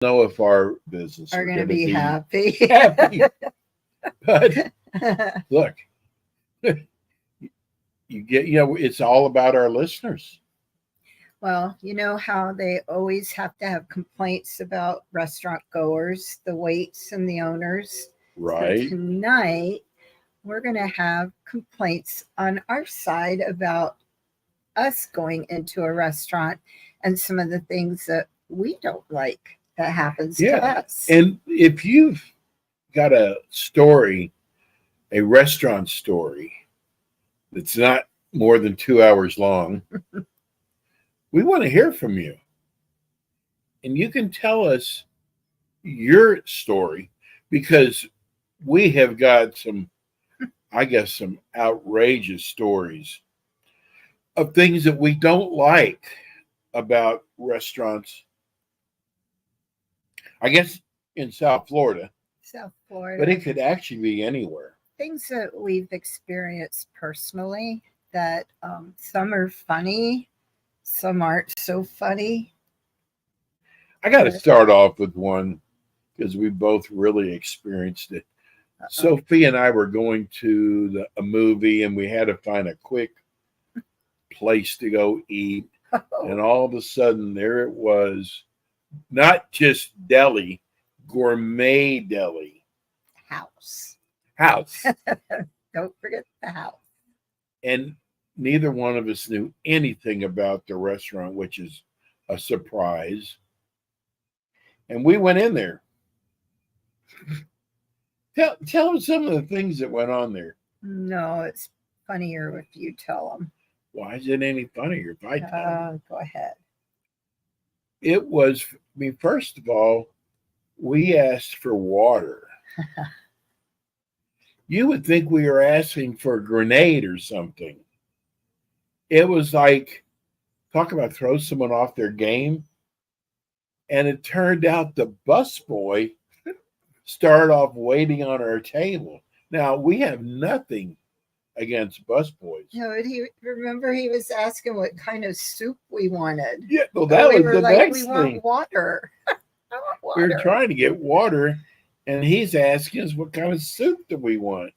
know if our business are are going to going to be be happy. happy. But look, it's all about our listeners. Well, you know how they always have to have complaints about restaurant goers, the waits, and the owners. So Right. tonight, we're going to have complaints on our side about us going into a restaurant and some of the things that we don't like that happens to Yeah. us. And if you've got a story, a restaurant story that's not more than 2 hours long, we want to hear from you. And you can tell us your story because we have got some outrageous stories of things that we don't like about restaurants, I guess in South Florida, South but Florida, it could actually be anywhere. things that we've experienced personally that some are funny, some aren't so funny. I got to But start off with one because we both really experienced it. uh, Sophie and I were going to a movie and we had to find a quick place to go eat. And all of a sudden, there it was, not just deli, gourmet deli house. house. Don't forget the house. And neither one of us knew anything about the restaurant, which is a surprise. And we went in there. Tell us some of the things that went on there. No, it's funnier if you tell them. Why is it any funnier if I tell them? Go ahead. It was, I mean, first of all, we asked for water. You would think we were asking for a grenade or something. It was like, talk about throw someone off their game. And it turned out the busboy started off waiting on our table. Now, we have nothing against busboys. No, he remember he was asking what kind of soup we wanted. Yeah, well, So that we was were the like, next we want thing. water. I want We were water. trying to get water, and he's asking us what kind of soup do we want.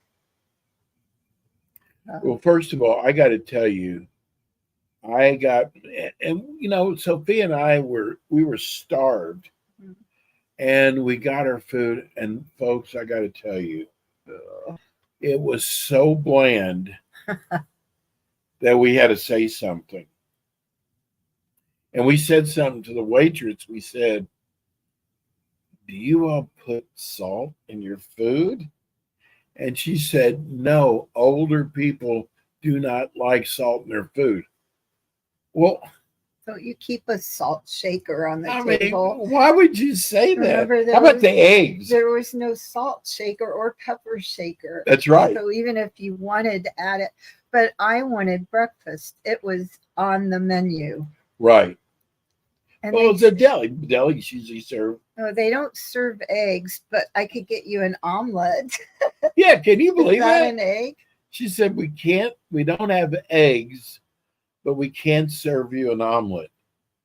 Well, first of all, I got to tell you, I got, and Sophia and we were starved, and we got our food, and folks, I got to tell you, it was so bland that we had to say something. And we said something to the waitress. We said, "Do you all put salt in your food?" And she said, "No, older people do not like salt in their food." Well, So you keep a salt shaker on the I mean, table. why would you say that? Remember How about the eggs? there was no salt shaker or pepper shaker. That's right. So even if you wanted to add it, but I wanted breakfast. It was on the menu. Right. And Well, it's a deli. Delis usually serve. no, they don't serve eggs, but I could get you an omelet. Yeah, can you Is believe that that? an egg? She said, we don't have eggs, but we can serve you an omelet.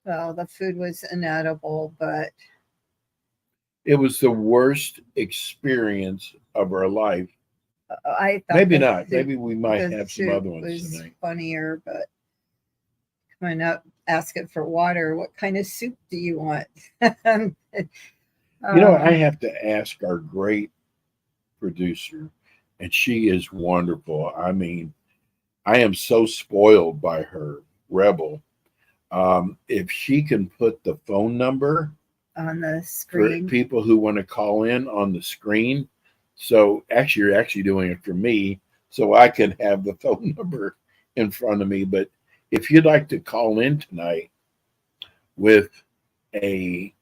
Well, the food was inedible, but It was the worst experience of our life. I thought Maybe the not. soup, Maybe we might the have some soup other ones was tonight. funnier, but coming up asking for water, what kind of soup do you want? I have to ask our great producer, and she is wonderful. I mean, I am so spoiled by her, Rebel. If she can put the phone number on the for screen. people who want to call in on the screen. So actually, you're actually doing it for me, so I can have the phone number in front of me. But if you'd like to call in tonight with a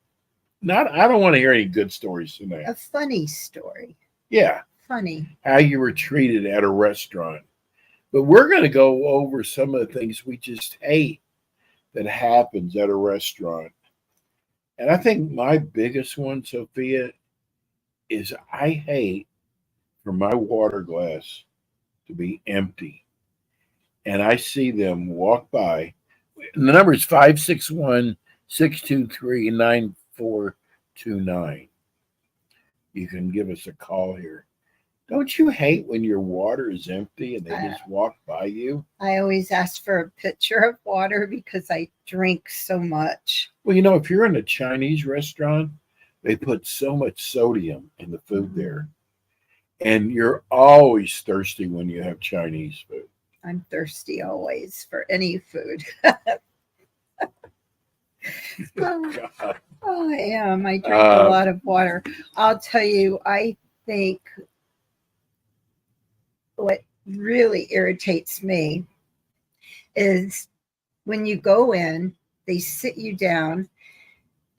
not, I don't want to hear any good stories tonight. A funny story. Yeah, Funny. how you were treated at a restaurant. But we're going to go over some of the things we just hate that happens at a restaurant. And I think my biggest one, Sophia, is I hate for my water glass to be empty. And I see them walk by. The number is 561 623 29. You can give us a call here. Don't you hate when your water is empty and they just walk by you? I always ask for a pitcher of water because I drink so much. Well, if you're in a Chinese restaurant, they put so much sodium in the food there. And you're always thirsty when you have Chinese food. I'm thirsty always for any food. God. Oh, I am. I drink a lot of water. I'll tell you, I think what really irritates me is when you go in, they sit you down,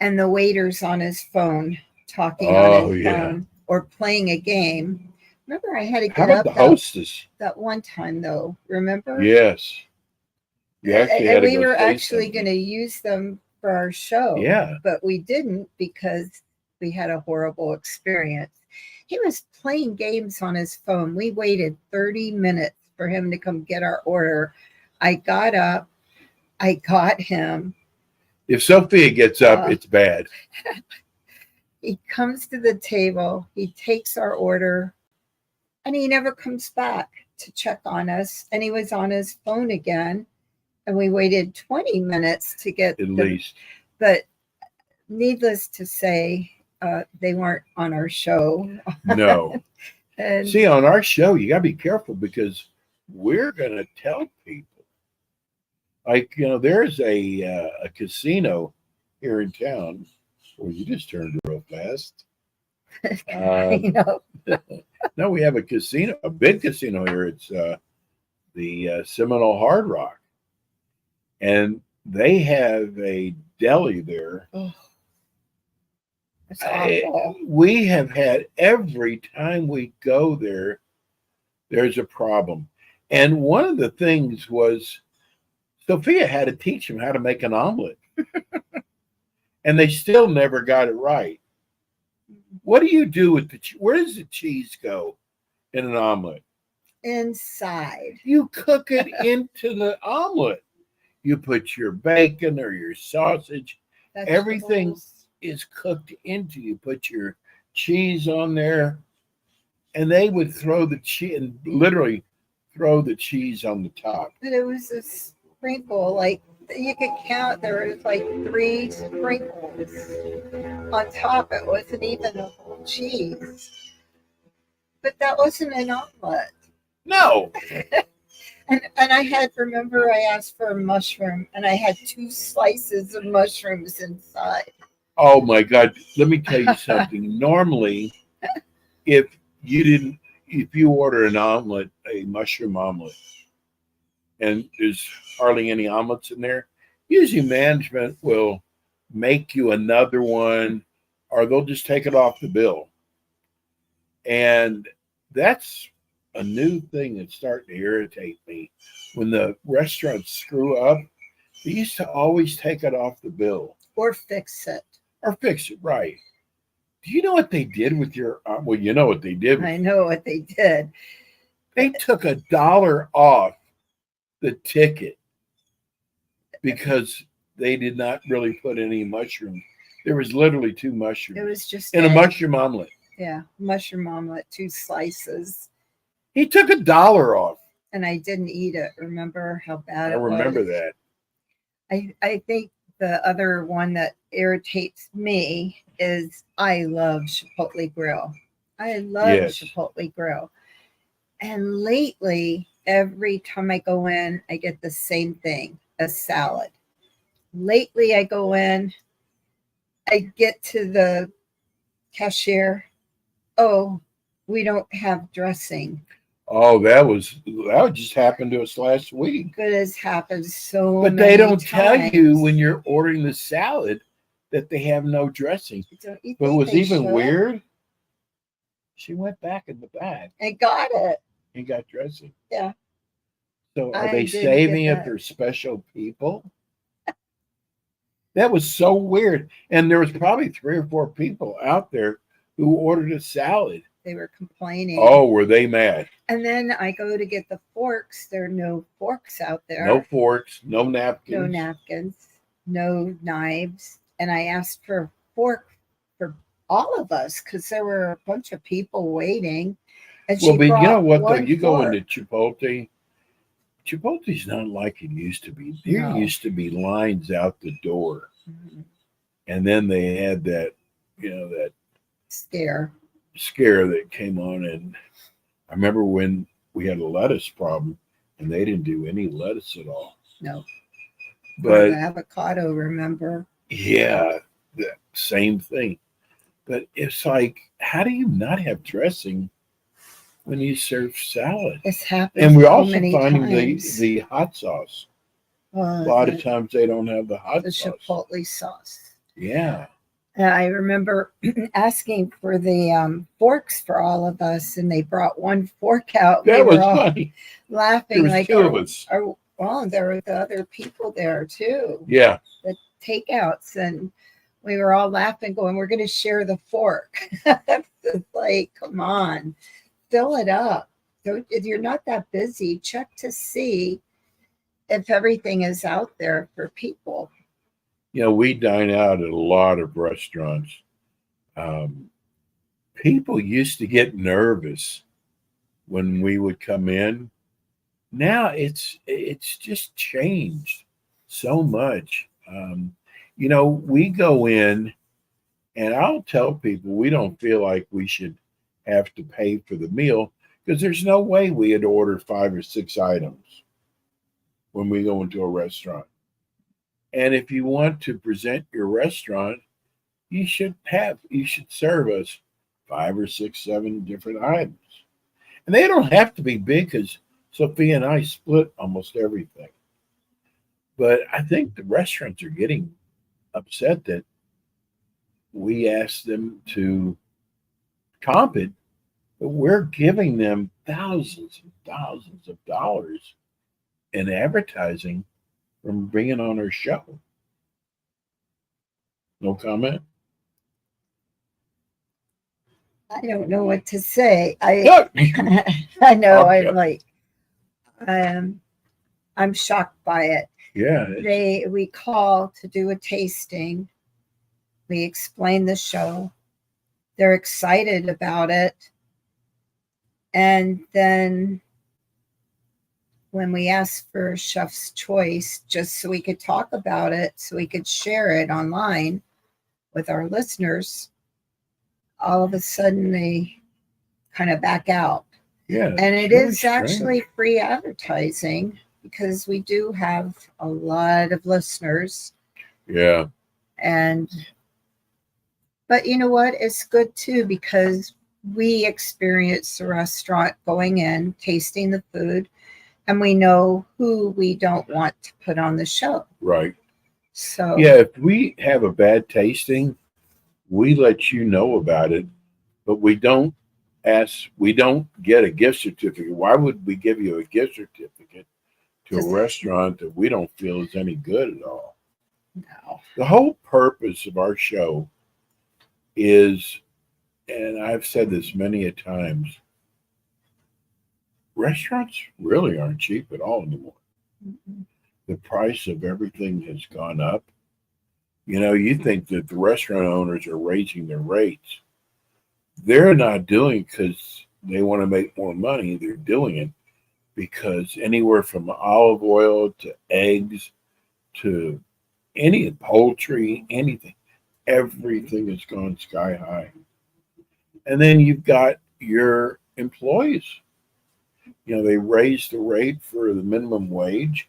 and the waiter's on his phone talking on his phone or playing a game. Remember, I had to get How about up the hostess? that one time, though. Remember? Yes. You actually had to we go were say actually something. going to use them for our show. Yeah. But we didn't because we had a horrible experience. He was playing games on his phone. We waited 30 minutes for him to come get our order. I got up. I got him. If Sophia gets up, it's bad. He comes to the table. He takes our order. And he never comes back to check on us. And he was on his phone again. And we waited 20 minutes to get At least. But needless to say, they weren't on our show. No. And see, on our show, you got to be careful because we're going to tell people. Like, there's a casino here in town. Well, you just turned real fast. I know. No, we have a casino, a big casino here. It's the Seminole Hard Rock. And they have a deli there. Oh, that's awful. We have had every time we go there, there's a problem. And one of the things was Sophia had to teach them how to make an omelet. And they still never got it right. What do you do with where does the cheese go in an omelet? Inside. You cook it into the omelet. You put your bacon or your sausage. Vegetables. Everything is cooked into. You put your cheese on there, and they would throw the cheese and literally throw the cheese on the top. But it was a sprinkle, like you could count. There was like 3 sprinkles on top. It wasn't even a whole cheese. But that wasn't an omelet. No. And I remember I asked for a mushroom, and I had 2 slices of mushrooms inside. Oh my God. Let me tell you something. Normally, if you order an omelet, a mushroom omelet, and there's hardly any omelets in there, usually management will make you another one, or they'll just take it off the bill. And that's a new thing that's starting to irritate me. When the restaurants screw up, they used to always take it off the bill. Or fix it. Or fix it, right. Do you know what they did with your, well, you know what they did. I know what they did. They took $1 off the ticket because they did not really put any mushrooms. There was literally 2 mushrooms. It was just in a mushroom omelet. Yeah, mushroom omelet, 2 slices. He took $1 off. And I didn't eat it. Remember how bad it was? I remember that. I think the other one that irritates me is I love Chipotle Grill. I love Chipotle Grill. And lately, every time I go in, I get the same thing, a salad. Lately, I go in, I get to the cashier. Oh, we don't have dressing. Oh, that just happened to us last week. It has happened so But many they don't times. tell you when you're ordering the salad that they have no dressing. Don't you But think what's they even should? weird, she went back in the bag I got it. and got dressing. Yeah. So are I they did saving get it that. for special people? That was so weird. And there was probably 3 or 4 people out there who ordered a salad. They were complaining. Oh, were they mad? And then I go to get the forks. There are no forks out there. No forks, no napkins. No napkins, no knives. And I asked for a fork for all of us because there were a bunch of people waiting. And Well, she but you know brought what though? one You go fork. into Chipotle. Chipotle's not like it used to be. There No. used to be lines out the door, Mhm. and then they had that, that Scare. scare that came on. And I remember when we had a lettuce problem, and they didn't do any lettuce at all. No. Or But the avocado, remember? yeah, the same thing. But it's like, how do you not have dressing when you serve salad? It's happened And we're so also many finding times. the hot sauce. A Uh, lot of the, times they don't have the hot the sauce. chipotle sauce. Yeah, I remember asking for the forks for all of us, and they brought one fork out. We that were was all funny. There laughing, was like, two of us. well, there were the other people there too, Yeah, the takeouts, and we were all laughing, going, "We're going to share the fork." It's like, come on, fill it up. If you're not that busy, check to see if everything is out there for people. we dine out at a lot of restaurants. Um, People used to get nervous when we would come in. Now it's just changed so much. We go in, and I'll tell people we don't feel like we should have to pay for the meal because there's no way we had ordered 5 or 6 items when we go into a restaurant. And if you want to present your restaurant, you should serve us 5 or 6, 7 different items. And they don't have to be big because Sophia and I split almost everything. But I think the restaurants are getting upset that we ask them to comp it, but we're giving them thousands and thousands of dollars in advertising from bringing on our show. No comment? I don't know what to say. Yeah. I know. Okay. I'm like, I'm shocked by it. Yeah. We call to do a tasting. We explain the show. They're excited about it. And then when we asked for Chef's Choice, just so we could talk about it, so we could share it online with our listeners, all of a sudden they kind of back out. Yeah. And it really is strange. actually free advertising because we do have a lot of listeners. Yeah. But you know what? It's good too because we experience the restaurant going in, tasting the food, and we know who we don't want to put on the show. Right. So Yeah, if we have a bad tasting, we let you know about it, but we don't get a gift certificate. Why would we give you a gift certificate to a Just- restaurant that we don't feel is any good at all? no. The whole purpose of our show is, and I've said this many a times, restaurants really aren't cheap at all anymore. The price of everything has gone up. You think that the restaurant owners are raising their rates. They're not doing it because they want to make more money. They're doing it because anywhere from olive oil to eggs to any poultry, anything, everything has gone sky high. And then you've got your employees. They raised the rate for the minimum wage.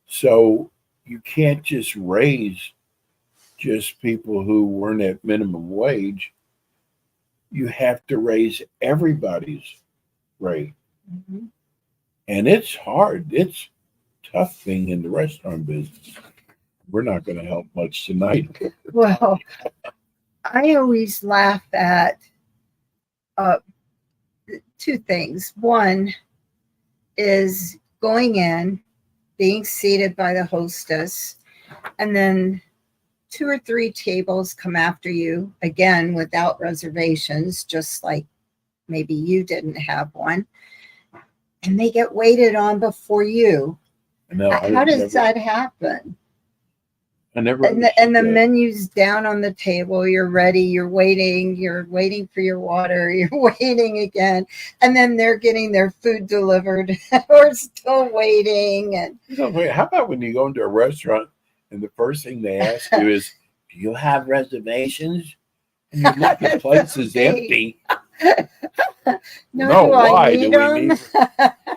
So you can't just raise just people who weren't at minimum wage. You have to raise everybody's rate. Mhm. And it's hard. It's tough being in the restaurant business. We're not going to help much tonight. Well, I always laugh at uh, two things. One is going in, being seated by the hostess, and then 2 or 3 tables come after you again without reservations, just like maybe you didn't have one, and they get waited on before you. No, How does that happen? I never and the understood that. menu's down on the table. You're ready. You're waiting for your water. You're waiting again, and then they're getting their food delivered. We're still waiting, and So, wait, how about when you go into a restaurant and the first thing they ask you is, "Do you have reservations?" And you look, the place is empty. no, do I why need do we them? need?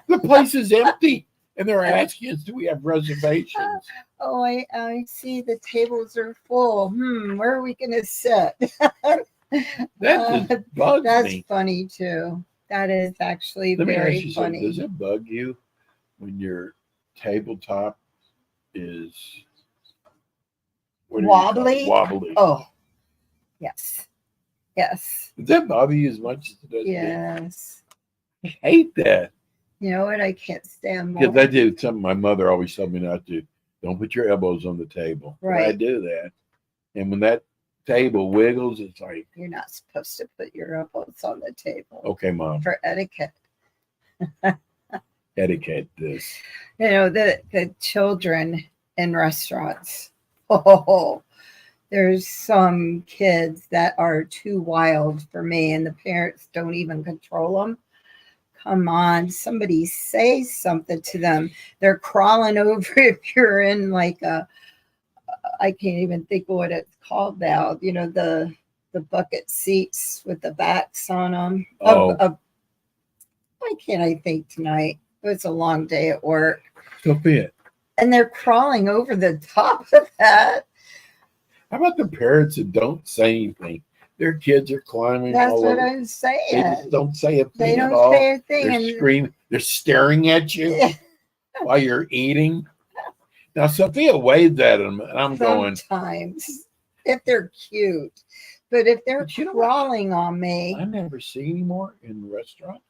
The place is empty, and they're asking us, "Do we have reservations?" Oh, I see the tables are full. Where are we going to sit? That just bugs That's me. funny too. That is actually Let me ask very you something. funny. Does it bug you when your tabletop is what do you call it? Wobbly? Wobbly? Oh, yes. Yes. Does that bother you as much as it does me? Yes. I hate that. You know what? I can't stand Because more. I do something my mother always told me not to. Don't put your elbows on the table. But I Right. do that. And when that table wiggles, it's like, You're not supposed to put your elbows on the table okay, Mom, for etiquette. etiquette this. You know, the children in restaurants. Oh, there's some kids that are too wild for me, and the parents don't even control them. Come on, somebody say something to them. They're crawling over if you're in like I can't even think of what it's called now. You know, the bucket seats with the backs on them. Oh. Why can't I think tonight? It was a long day at work. Sophia, And they're crawling over the top of that. how about the parents that don't say anything? Their kids are climbing That's all what over. I'm saying. They just don't say a thing They at don't all. say a thing. They're And screaming. They're staring at you while you're eating. Now, Sophia waves at them, and I'm going, sometimes, if they're cute. But if they're But you know what? crawling on me, I never see anymore in restaurants.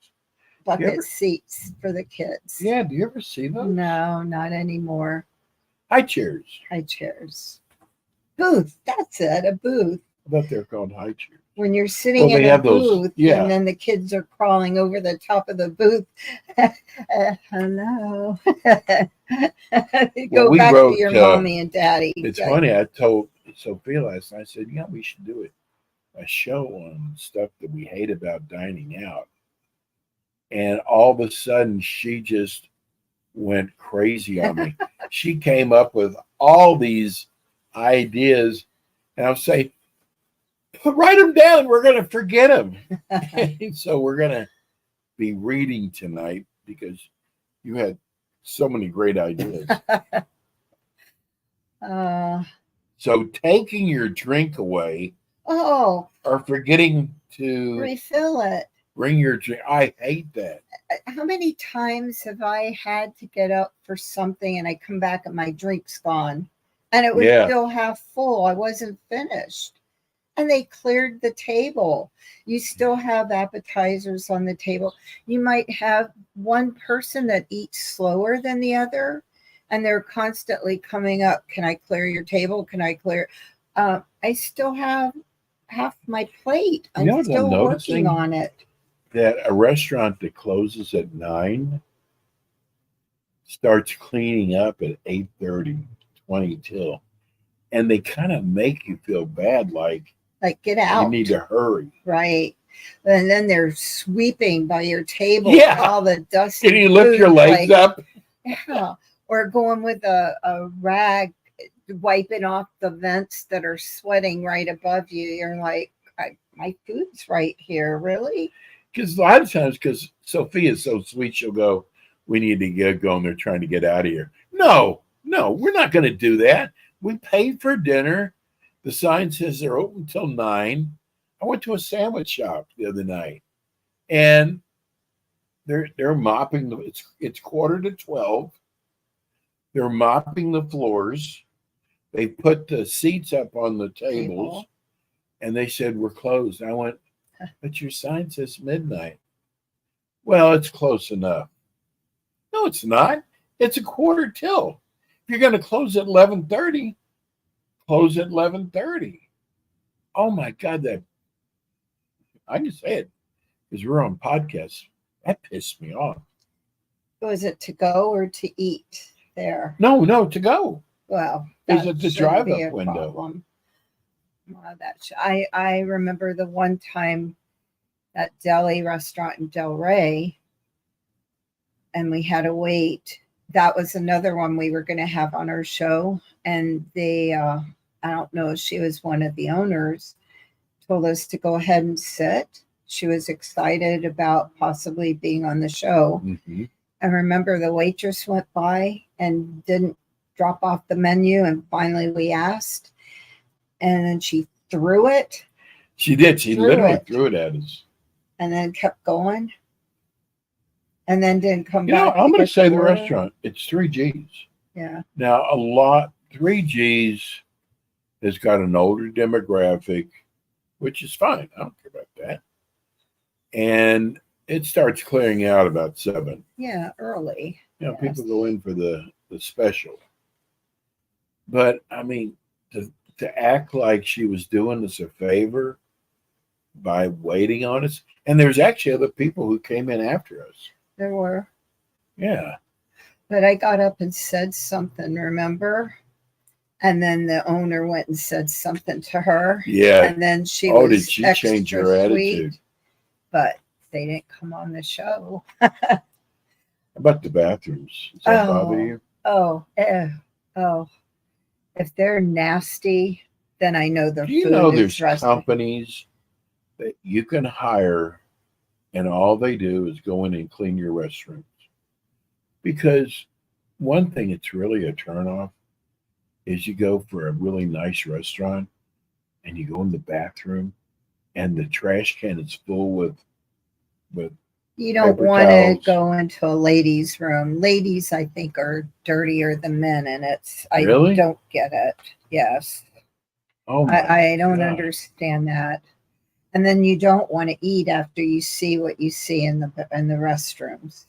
bucket ever- seats for the kids. Yeah, do you ever see those? No, not anymore. High chairs. High chairs. Booth. That's it. A booth. I thought they're called high chairs. When you're sitting Well, in they a have those- booth yeah. and then the kids are crawling over the top of the booth. Hello. Go we back wrote, to your mommy and daddy. It's Like, funny. I told Sophia last night, I said, yeah, we should do a show on stuff that we hate about dining out. And all of a sudden, she just went crazy on me. She came up with all these ideas, and I'll say, write them down. We're going to forget them. So we're going to be reading tonight because you had so many great ideas. So taking your drink away oh, or forgetting to refill it. bring your drink, I hate that. How many times have I had to get up for something and I come back and my drink's gone and it was Yeah. still half full? I wasn't finished. And they cleared the table. You still have appetizers on the table. You might have one person that eats slower than the other, and they're constantly coming up. Can I clear your table? Can I clear? I still have half my plate. You know I'm what I'm still noticing? working on it. That a restaurant that closes at 9 starts cleaning up at 8:30, 20 till. And they kind of make you feel bad, like Like, get out. you need to hurry. Right. And then they're sweeping by your table. Yeah. All the dust. Can and you lift food, your legs like, up? Yeah. Or going with a rag, wiping off the vents that are sweating right above you. You're like, my food's right here. Really? Because a lot of times, because Sophia's so sweet, she'll go, we need to get going. They're trying to get out of here. No, we're not going to do that. We paid for dinner. The sign says they're open till 9. I went to a sandwich shop the other night, and they're mopping it's 11:45. They're mopping the floors. They put the seats up on the tables, and they said we're closed. I went, but your sign says midnight. Well, it's close enough. No, it's not. It's a quarter till. If you're going to close at 11:30, close at 11:30. Oh my God, that I can say it because we're on podcasts. That pissed me off. Was it to go or to eat there? No, to go. Well, Is that it the shouldn't be drive-up a window? problem. I remember the one time that deli restaurant in Delray, and we had to wait. That was another one we were going to have on our show, and they, I don't know if she was one of the owners, told us to go ahead and sit. She was excited about possibly being on the show. Mm-hmm. I remember the waitress went by and didn't drop off the menu, and finally we asked, and then she threw it. She did. She Threw literally it. threw it at us. And then kept going, and then didn't come You know, back. I'm going to get say the order. restaurant. It's 3G's. Yeah. Now, 3G's has got an older demographic, which is fine. I don't care about that. And it starts clearing out about 7. Yeah, early. You know, Yes. people go in for the special. But I mean, to act like she was doing us a favor by waiting on us, and there's actually other people who came in after us. There were. Yeah. But I got up and said something, remember? And then the owner went and said something to her. Yeah. And then she Oh, was did she change her extra attitude? sweet, but they didn't come on the show. How about the bathrooms? Does that bother you? Oh, oh. If they're nasty, then I know their Do you food know is there's rusty. companies that you can hire and all they do is go in and clean your restrooms? Because one thing it's really a turnoff is you go for a really nice restaurant and you go in the bathroom and the trash can is full with You don't paper want to towels. go into a ladies' room. Ladies, I think, are dirtier than men, and I Really? don't get it. Yes, oh my I don't God. understand that. And then you don't want to eat after you see what you see in the restrooms.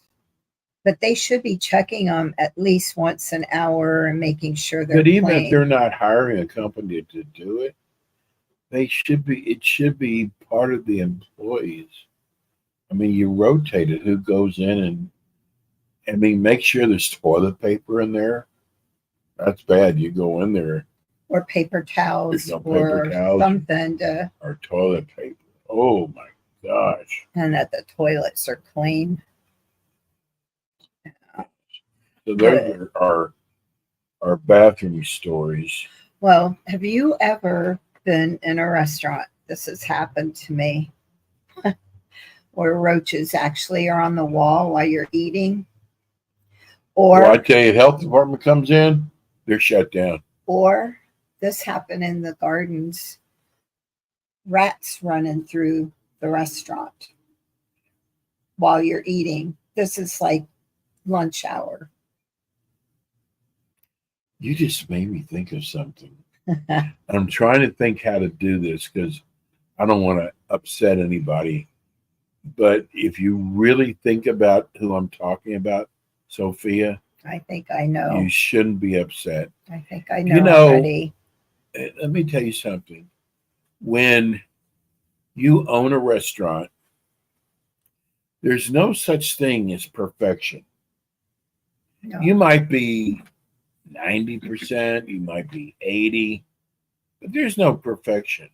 But they should be checking them at least once an hour and making sure they're But even clean. if they're not hiring a company to do it, it should be part of the employees. I mean, you rotate it. Who goes in and I mean, make sure there's toilet paper in there. That's bad. You go in there Or paper towels There's no paper or towels. something to, or toilet paper. Oh my gosh. and that the toilets are clean. So those are our bathroom stories. Well, have you ever been in a restaurant? This has happened to me. Where roaches actually are on the wall while you're eating. Or Well, I tell you, health department comes in, they're shut down. or this happened in the gardens. Rats running through the restaurant while you're eating. This is like lunch hour. You just made me think of something. I'm trying to think how to do this because I don't want to upset anybody. But if you really think about who I'm talking about, Sophia, I think I know. you shouldn't be upset. I think I know, You know, already. Let me tell you something. When you own a restaurant, there's no such thing as perfection. No. You might be 90%, you might be 80, but there's no perfection.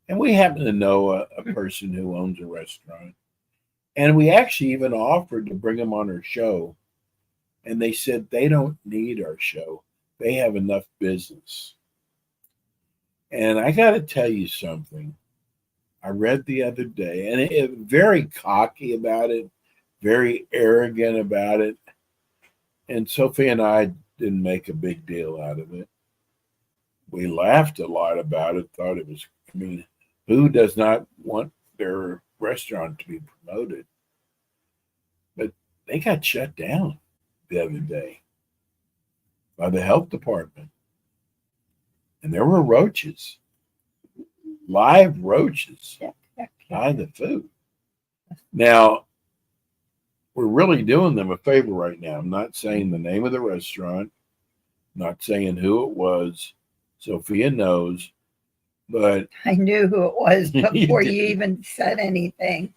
And we happen to know a person who owns a restaurant. And we actually even offered to bring them on our show. And they said they don't need our show. They have enough business. And I got to tell you something. I read the other day, and it very cocky about it, very arrogant about it. And Sophie and I didn't make a big deal out of it. We laughed a lot about it, thought it was, I mean, who does not want their restaurant to be promoted? But they got shut down the other day by the health department. And there were roaches, live roaches by the food. Now, we're really doing them a favor right now. I'm not saying the name of the restaurant, not saying who it was. Sophia knows, but I knew who it was before did. you even said anything.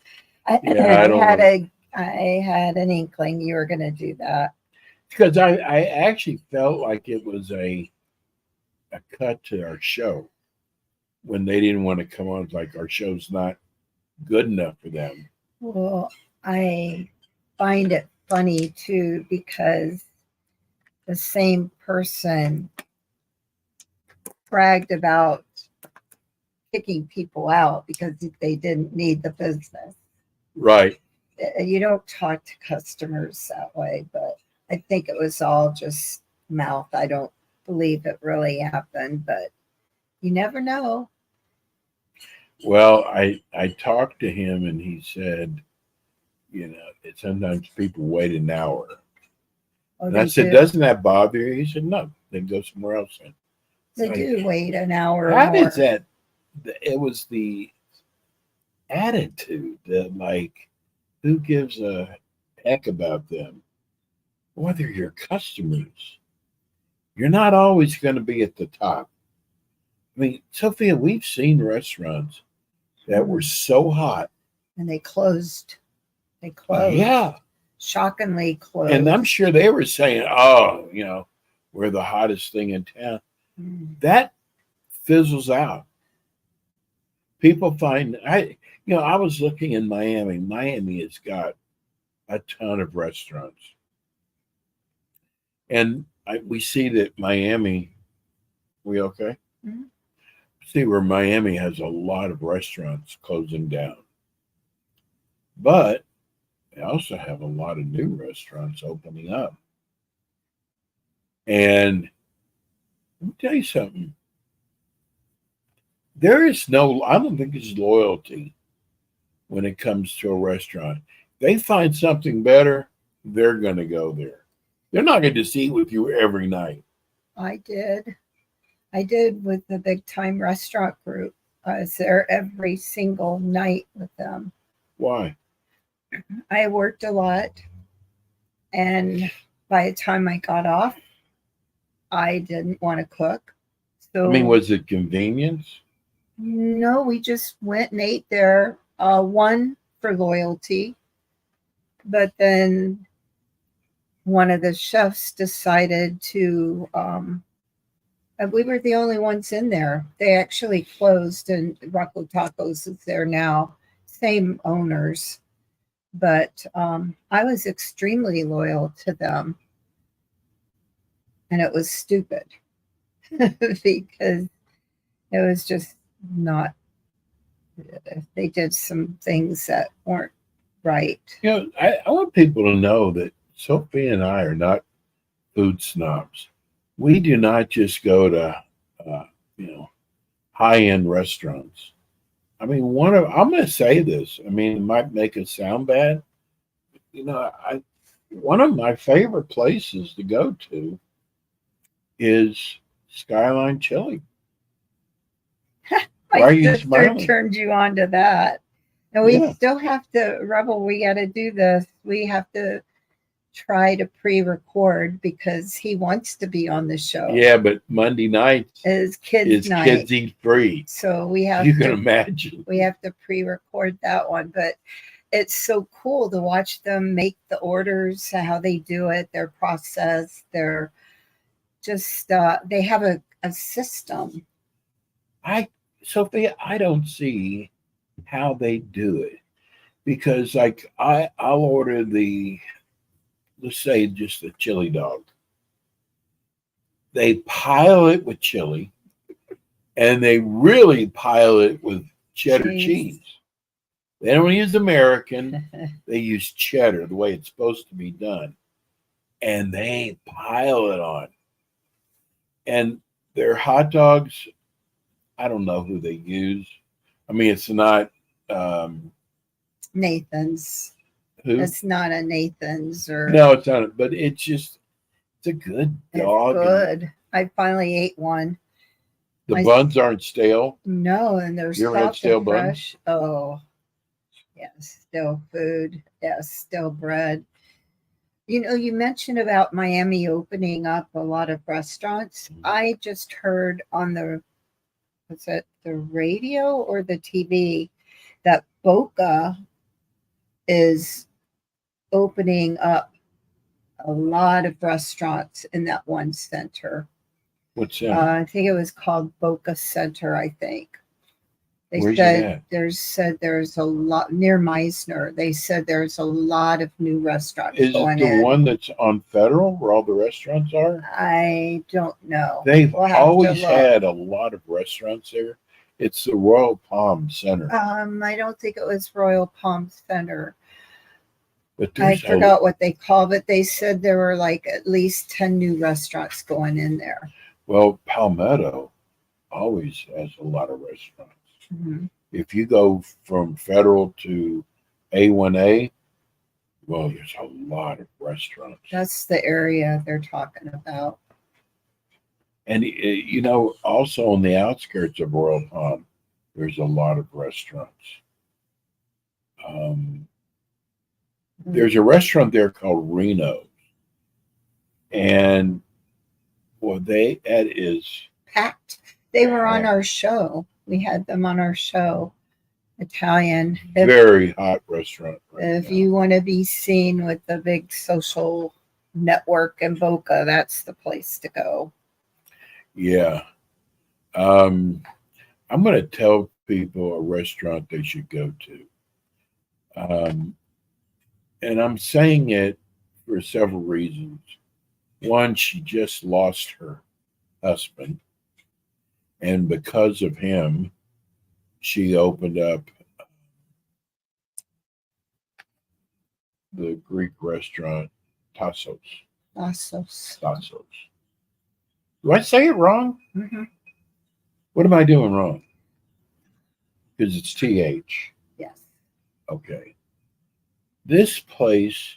Yeah, I don't know. I had an inkling you were going to do that. because I actually felt like it was a cut to our show when they didn't want to come on. It's like our show's not good enough for them. Well, I find it funny too because the same person bragged about kicking people out because they didn't need the business. Right. You don't talk to customers that way, but I think it was all just mouth. I don't believe it really happened, but you never know. Well, I talked to him and he said, that sometimes people wait an hour. Oh, And I they said, do. doesn't that bother you? He said, no, they go somewhere else. And They like, do wait an hour or how more. does that? It was the attitude that, like, who gives a heck about them? Whether you're customers, you're not always going to be at the top. I mean, Sophia, we've seen restaurants that were so hot. And they closed. They closed. Yeah. Shockingly closed. And I'm sure they were saying, oh, we're the hottest thing in town. That fizzles out. People find, I was looking in Miami. Miami has got a ton of restaurants. And we see that Miami, we okay? Mm-hmm. See where Miami has a lot of restaurants closing down. But they also have a lot of new restaurants opening up. And let me tell you something. I don't think it's loyalty when it comes to a restaurant. They find something better, they're going to go there. They're not going to just eat with you every night. I did with the Big Time Restaurant Group. I was there every single night with them. Why? I worked a lot, and by the time I got off, I didn't want to cook. So, I mean, was it convenience? No, we just went and ate there. One for loyalty, but then one of the chefs decided to. We were the only ones in there. They actually closed, and Rocco Tacos is there now. Same owners, but I was extremely loyal to them, and it was stupid because it was just not. They did some things that weren't right. I want people to know that Sophie and I are not food snobs. We do not just go to, high end restaurants. I mean, I'm going to say this. I mean, it might make it sound bad. One of my favorite places to go to is Skyline Chili. Why are you sister smiling? turned you on to that. And we still have to, Rebel, we got to do this. We have to try to pre-record because he wants to be on the show. Yeah, but Monday nights is kids night. Kids Eat Free. So we have you can imagine. We have to pre-record that one. But it's so cool to watch them make the orders, how they do it, their process, their just they have a system. Sophia, I don't see how they do it because, like, I'll order let's say just the chili dog. They pile it with chili, and they really pile it with cheddar cheese. They don't use American; they use cheddar, the way it's supposed to be done, and they pile it on. And their hot dogs, I don't know who they use. I mean, it's not Nathan's. Who? It's not a Nathan's or no, it's not. But it's a good dog. It's good. I finally ate one. The buns aren't stale. No, and they're soft and fresh. Buns? Oh, yes, still food. Yes, still bread. You mentioned about Miami opening up a lot of restaurants. Mm-hmm. I just heard on was it the radio or the TV that Boca is opening up a lot of restaurants in that one center. What's that? I think it was called Boca Center, I think. They Where's it said at? there's a lot near Meisner. They said there's a lot of new restaurants Is it going the in. one that's on Federal where all the restaurants are? I don't know. They've We'll have to always look. had a lot of restaurants there. It's the Royal Palm Center. I don't think it was Royal Palm Center. But I there's forgot what they called it. They said there were like at least 10 new restaurants going in there. well, Palmetto always has a lot of restaurants. Mhm. If you go from Federal to A1A, well, there's a lot of restaurants. That's the area they're talking about. And you know, also on the outskirts of Royal Palm, there's a lot of restaurants. Um, there's a restaurant there called Reno's, and well, that is Packed. They were on packed. our show. We had them on our show. Italian. Very hot restaurant. Right If now. you want to be seen with the big social network in Boca, that's the place to go. Yeah. I'm going to tell people a restaurant they should go to. And I'm saying it for several reasons. One, she just lost her husband. And because of him, she opened up the Greek restaurant Tassos. Tassos. Tassos. Do I say it wrong? Mm-hmm. What am I doing wrong? Because it's TH. Yes. Okay. This place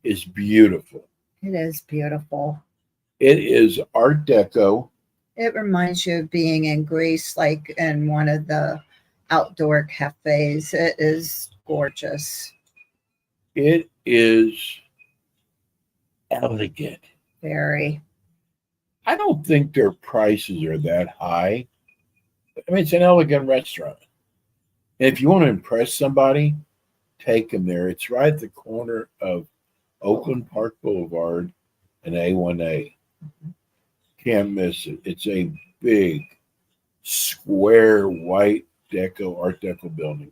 is beautiful. It is beautiful. It is Art Deco. It reminds you of being in Greece, like in one of the outdoor cafes. It is gorgeous. It is elegant. Very. I don't think their prices are that high. I mean, it's an elegant restaurant. And if you want to impress somebody, take them there. It's right at the corner of Oakland Park Boulevard and A1A. Can't miss it. It's a big, square, white deco, Art Deco building.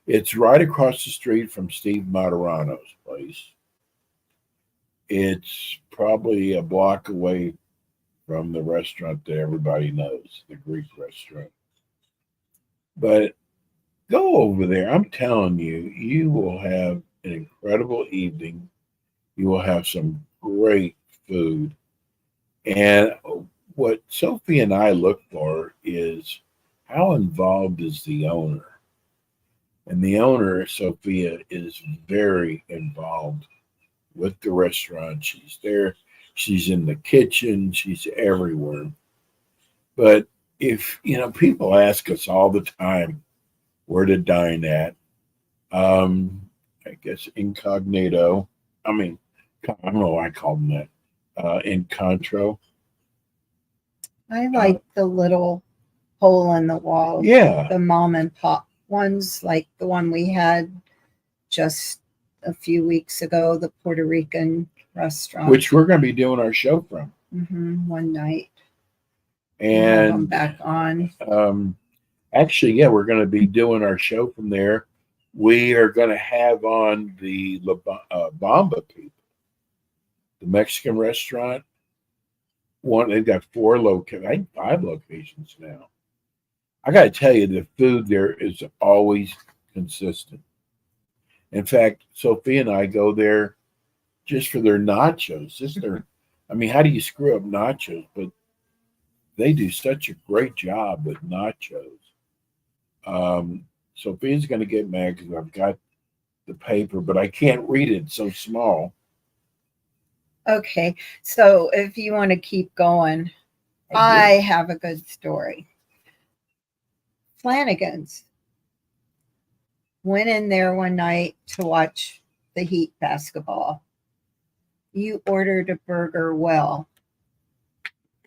It's right across the street from Steve Materano's place. It's probably a block away from the restaurant that everybody knows, the Greek restaurant. But go over there. I'm telling you, you will have an incredible evening. You will have some great food. And what Sophie and I look for is how involved is the owner? And the owner, Sophia, is very involved with the restaurant. She's there, she's in the kitchen, she's everywhere. But if, you know, people ask us all the time where to dine at, I guess incognito. I mean, I don't know why I call them that. Incontro. I like the little hole in the wall, Yeah. the mom and pop ones, like the one we had just a few weeks ago, the Puerto Rican restaurant. Which we're going to be doing our show from. One night. Have them And back on. actually, yeah, we're going to be doing our show from there. We are going to have on the Bamba people, the Mexican restaurant. One, they've got 4 locations, I think 5 locations now. I got to tell you, the food there is always consistent. In fact, Sophie and I go there just for their nachos. Just their, I mean, how do you screw up nachos? But they do such a great job with nachos. Sophia's going to get mad because I've got the paper, but I can't read it. It's so small. Okay, so if you want to keep going, I have a good story. Flanagan's went in there one night to watch the Heat basketball. You ordered a burger well.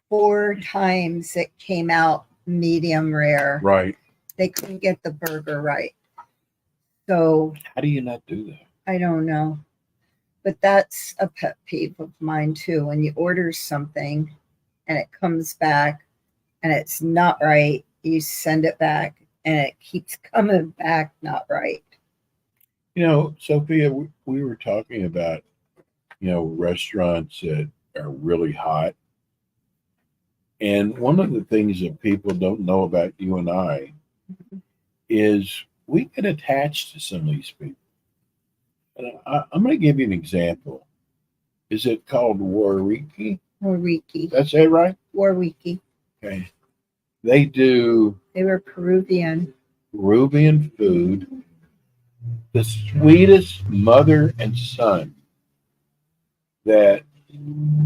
4 times it came out medium rare. Right. They couldn't get the burger right. So How do you not do that? I don't know. But that's a pet peeve of mine too. When you order something and it comes back and it's not right, you send it back and it keeps coming back not right. Sophia, we were talking about, restaurants that are really hot. And one of the things that people don't know about you and I is we get attached to some of these people. And I'm going to give you an example. Is it called Wariki? Wariki. That's it, right? Wariki. Okay. They do They were Peruvian. Peruvian food. The sweetest mother and son that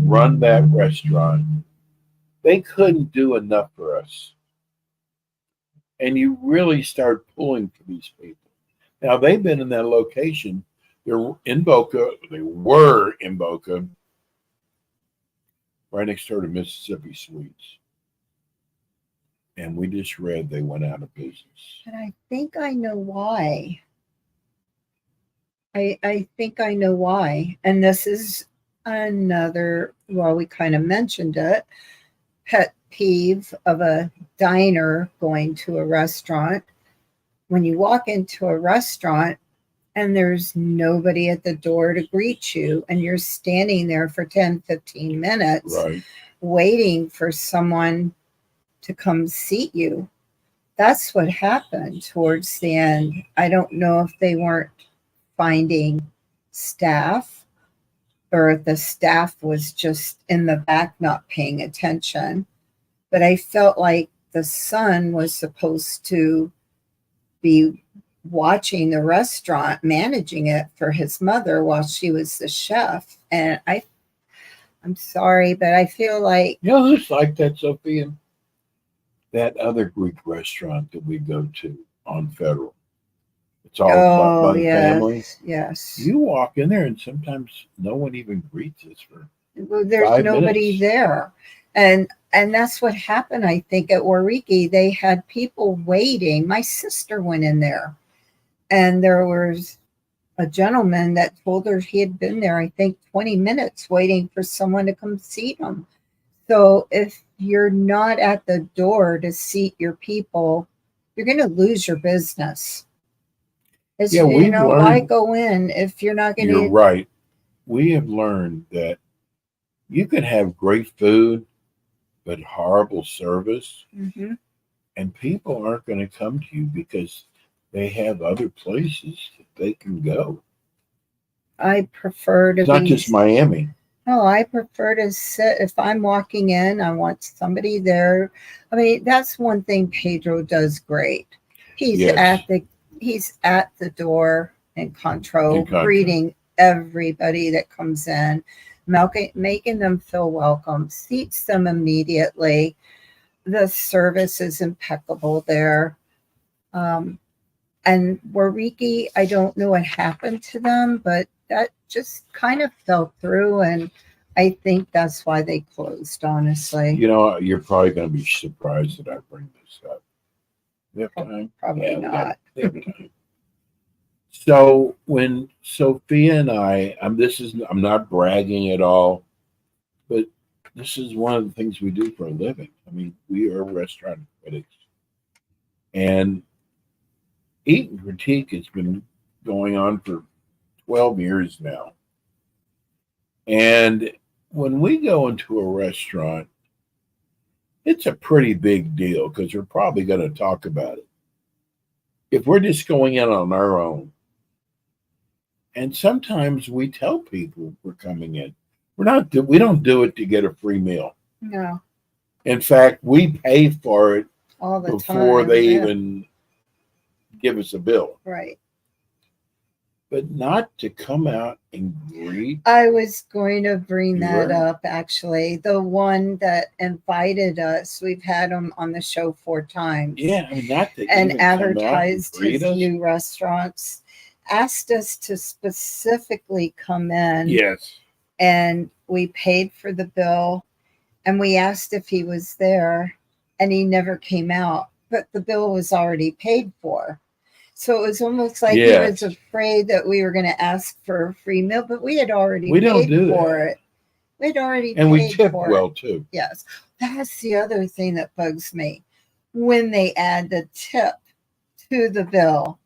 run that restaurant, they couldn't do enough for us. And you really start pulling for these people. Now they've been in that location. They're in Boca. They were in Boca, right next door to Mississippi Sweets. And we just read they went out of business. And I think I know why. I think I know why. And this is another, well, we kind of mentioned it, pet peeve of a diner going to a restaurant. When you walk into a restaurant and there's nobody at the door to greet you, and you're standing there for 10, 15 minutes Right. waiting for someone to come seat you. That's what happened towards the end. I don't know if they weren't finding staff or if the staff was just in the back not paying attention. But I felt like the son was supposed to be watching the restaurant, managing it for his mother while she was the chef. And I'm sorry, but I feel like Who's like that, Sophia? That other Greek restaurant that we go to on Federal. It's all by the family. Yes. You walk in there and sometimes no one even greets us for Well, there's 5 nobody minutes. there. And that's what happened, I think, at Wariki. They had people waiting. My sister went in there and there was a gentleman that told her he had been there, I think, 20 minutes waiting for someone to come seat him. So if you're not at the door to seat your people, you're going to lose your business. It's, Yeah, we've why learned. go in if you're not going You're to? right. We have learned that you can have great food, but horrible service, Mhm. and people aren't going to come to you because they have other places that they can go. I prefer to It's not be. just Miami. No, I prefer to sit. If I'm walking in, I want somebody there. I mean, that's one thing Pedro does great. He's Yes. at the door in Contro, In Contro. greeting everybody that comes in, making them feel welcome, seats them immediately. The service is impeccable there. And Wariki, I don't know what happened to them, but that just kind of fell through, and I think that's why they closed, honestly. You're probably going to be surprised that I bring this up. We have time? Probably we not. we have time. So when Sophia and I'm not bragging at all, but this is one of the things we do for a living. I mean, we are restaurant critics, and Eat and Critique has been going on for 12 years now. And when we go into a restaurant, it's a pretty big deal because we're probably going to talk about it. If we're just going in on our own, and sometimes we tell people we're coming in, we don't do it to get a free meal. No, In fact, we pay for it all the before time. they Yeah. even give us a bill. Right. But not to come out and greet. I was going to bring You that were? up, actually. The one that invited us, we've had him on the show 4 times. Yeah, I mean, not to And even come out and advertised greet his us. new restaurants, asked us to specifically come in. Yes. And we paid for the bill, and we asked if he was there, and he never came out, but the bill was already paid for. So it was almost like he was Yes. afraid that we were going to ask for a free meal, but we had already We don't paid do for that. it. We'd already And we paid tip for well it. too. Yes. That's the other thing that bugs me. When they add the tip to the bill,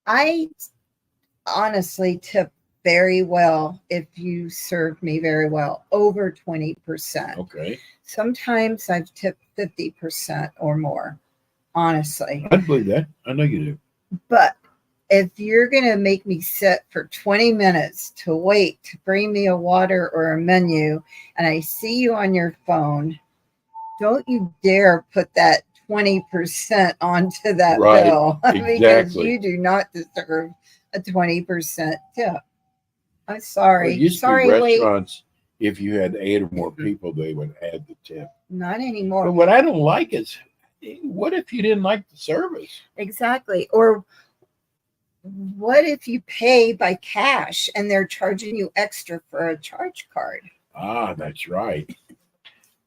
I honestly tip very well if you serve me very well, over 20%. Okay. Sometimes I've tipped 50% or more, honestly. I believe that. I know you do. But if you're going to make me sit for 20 minutes to wait to bring me a water or a menu, and I see you on your phone, don't you dare put that 20% onto that Right. bill because Exactly. you do not deserve a 20% tip. I'm Well, it sorry. used to be Sorry, wait. restaurants, if you had 8 or more people, they would add the tip. Not But anymore. what I don't like is, what if you didn't like the service? Exactly. Or what if you pay by cash and they're charging you extra for a charge card? Ah, that's right.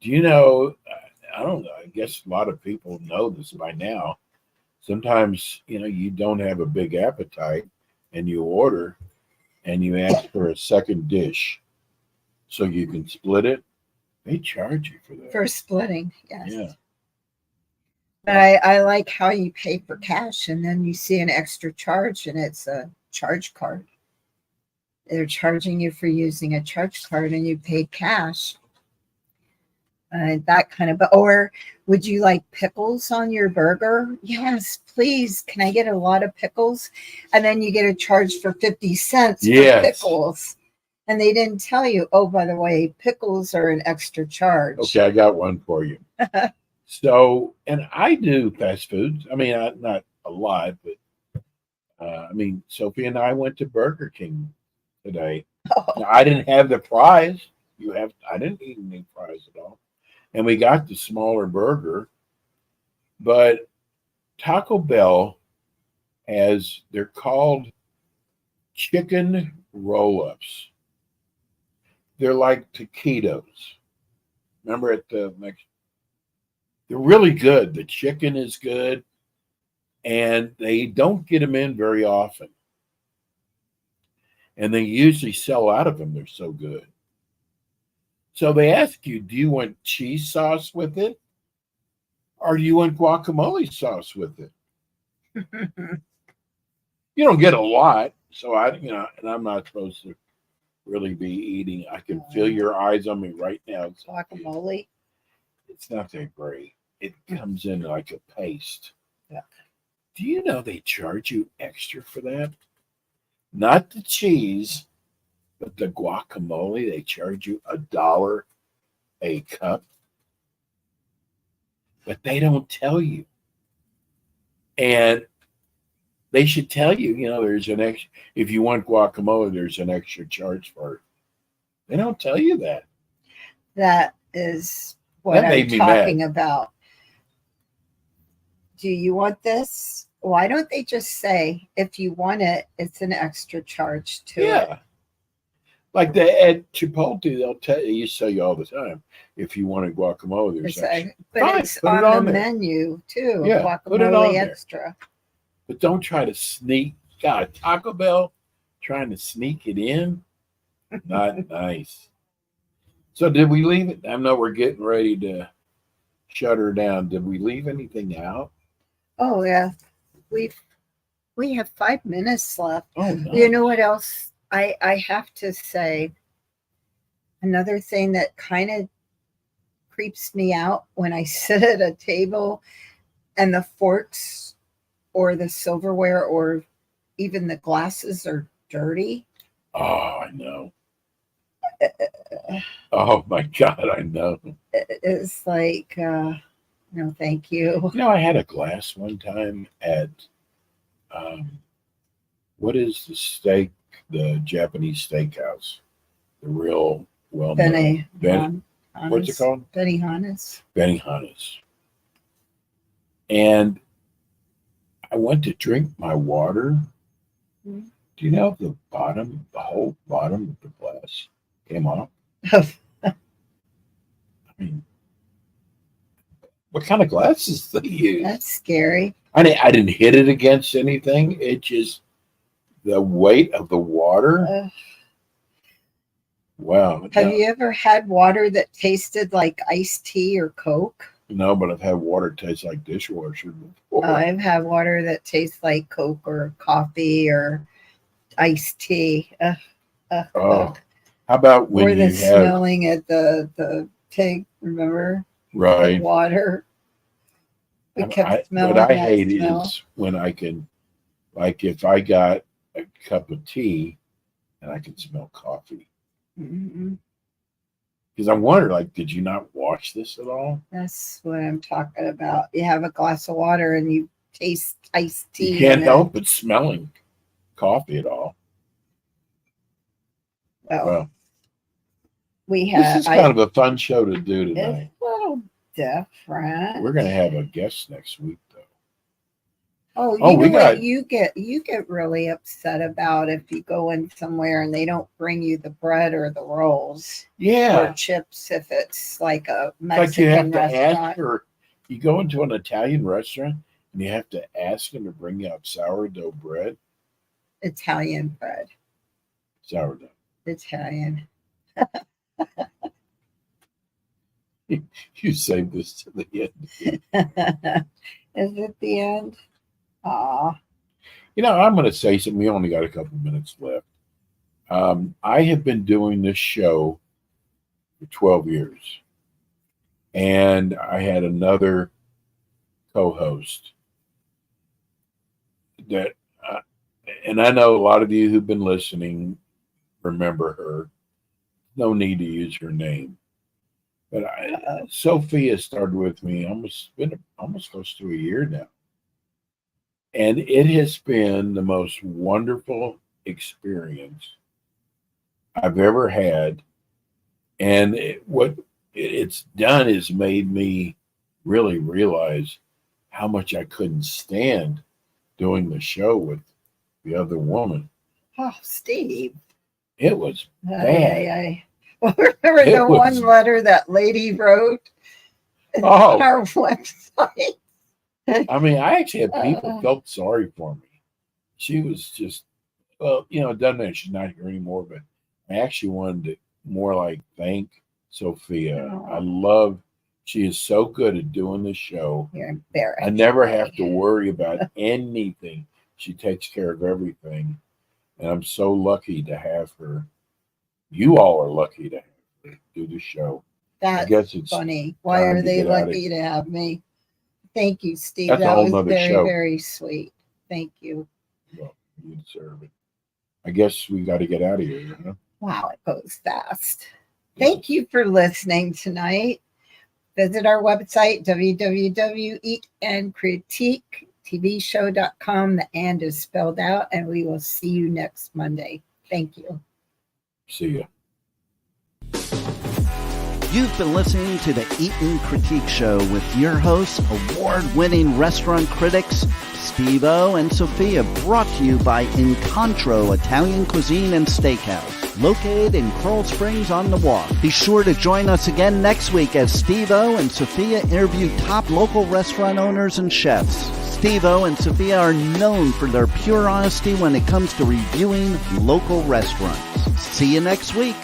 Do you know? I don't know. I guess a lot of people know this by now. Sometimes, you don't have a big appetite and you order and you ask for a second dish so you can split it. They charge you for that. For splitting, yes. Yeah. But I like how you pay for cash and then you see an extra charge and it's a charge card. They're charging you for using a charge card and you paid cash. That kind of, or would you like pickles on your burger? Yes, please. Can I get a lot of pickles? And then you get a charge for 50 cents for Yes. pickles. And they didn't tell you, oh, by the way, pickles are an extra charge. Okay, I got one for you. So, and I do fast foods. I mean, not a lot, but Sophie and I went to Burger King today. Now, I didn't have the fries. I didn't eat any fries at all. And we got the smaller burger, but Taco Bell they're called chicken roll-ups. They're like taquitos. Remember at the Mexican? They're really good. The chicken is good, and they don't get them in very often. And they usually sell out of them. They're so good. So they ask you, do you want cheese sauce with it? Or do you want guacamole sauce with it? You don't get a lot. So and I'm not supposed to really be eating. I can feel your eyes on me right now. Guacamole. It's not that great. It comes in like a paste. Yeah. Do you know they charge you extra for that? Not the cheese, but the guacamole. They charge you $1 a cup. But they don't tell you. And they should tell you, there's an extra, if you want guacamole, there's an extra charge for it. They don't tell you that. That is what That I'm made me talking mad. about. Do you want this? Why don't they just say, if you want it, it's an extra charge to it? Yeah. Like at Chipotle, they used to tell you all the time, if you want a guacamole, there's extra. But Fine, it's put it on on the there. menu too. Yeah, put it on Guacamole there. extra. But don't try to sneak. God, Taco Bell trying to sneak it in. Not nice. So did we leave it? I know we're getting ready to shut her down. Did we leave anything out? Oh yeah, we have 5 minutes left. Oh no. You know what else? I have to say, another thing that kind of creeps me out when I sit at a table and the forks or the silverware or even the glasses are dirty. Oh, I know. Oh my God, I know. It's like, no, thank you. I had a glass one time at what is the Japanese steakhouse? The real well known what's it called? Benihana's. Benihana's. And I went to drink my water. Mm-hmm. Do you know the whole bottom of the glass came off? I mean, what kind of glasses do they use? That's scary. I didn't hit it against anything. It just the weight of the water. Ugh. Wow. Have you ever had water that tasted like iced tea or Coke? No, but I've had water taste like dishwasher before. I've had water that tastes like Coke or coffee or iced tea. Oh, how about when or the you have smelling at the pig, remember? The right? water. We kept smelling What I that hate smell. is when I can, like, if I got a cup of tea and I can smell coffee. Mhm. Because I wonder, like, did you not wash this at all? That's what I'm talking about. You have a glass of water and you taste iced tea. You can't in help but smelling coffee at all. Well, Well, we this have. is kind of a fun show to do It's tonight. a little different. We're going to have a guest next week, though. Oh, you Oh, know we what got- you get really upset about if you go in somewhere and they don't bring you the bread or the rolls Yeah. or chips if it's like a It's like you have Mexican to ask restaurant. for, you go into an Italian restaurant and you have to ask them to bring out sourdough bread. Italian bread. Sourdough. Italian. You saved this to the end. Is it the end? Aw. You know, I'm going to say something. We only got a couple minutes left. I have been doing this show for 12 years. And I had another co-host that, and I know a lot of you who've been listening remember her. No need to use her name. But Sophia started with me almost close to a year now. And it has been the most wonderful experience I've ever had. And what it's done is made me really realize how much I couldn't stand doing the show with the other woman. Oh, Steve. It was bad. Ay. Well, remember It the was- one letter that lady wrote Oh. on our website? I mean, I actually had people Uh-uh. felt sorry for me. She was just, well, you know, it doesn't mean she's not here anymore, but I actually wanted to more like thank Sophia. Oh. I love, she is so good at doing the show. You're embarrassed. I never have to worry about anything. She takes care of everything. And I'm so lucky to have her. You all are lucky to have her do the show. I That's guess it's funny. Why time are to they get out of lucky to have me? Thank you, Steve. That's a that whole was nother very, show. very sweet. Thank you. well, you deserve it. I guess we got to get out of here. Huh? Wow, it goes fast. Thank you for listening tonight. Visit our website, www.eatandcritiquetvshow.com. The and is spelled out, and we will see you next Monday. Thank you. See ya. You've been listening to the Eat and Critique Show with your hosts, award-winning restaurant critics Steve-O and Sophia, brought to you by Incontro Italian Cuisine and Steakhouse, located in Coral Springs on the Walk. Be sure to join us again next week as Steve-O and Sophia interview top local restaurant owners and chefs. Steve-O and Sophia are known for their pure honesty when it comes to reviewing local restaurants. See you next week.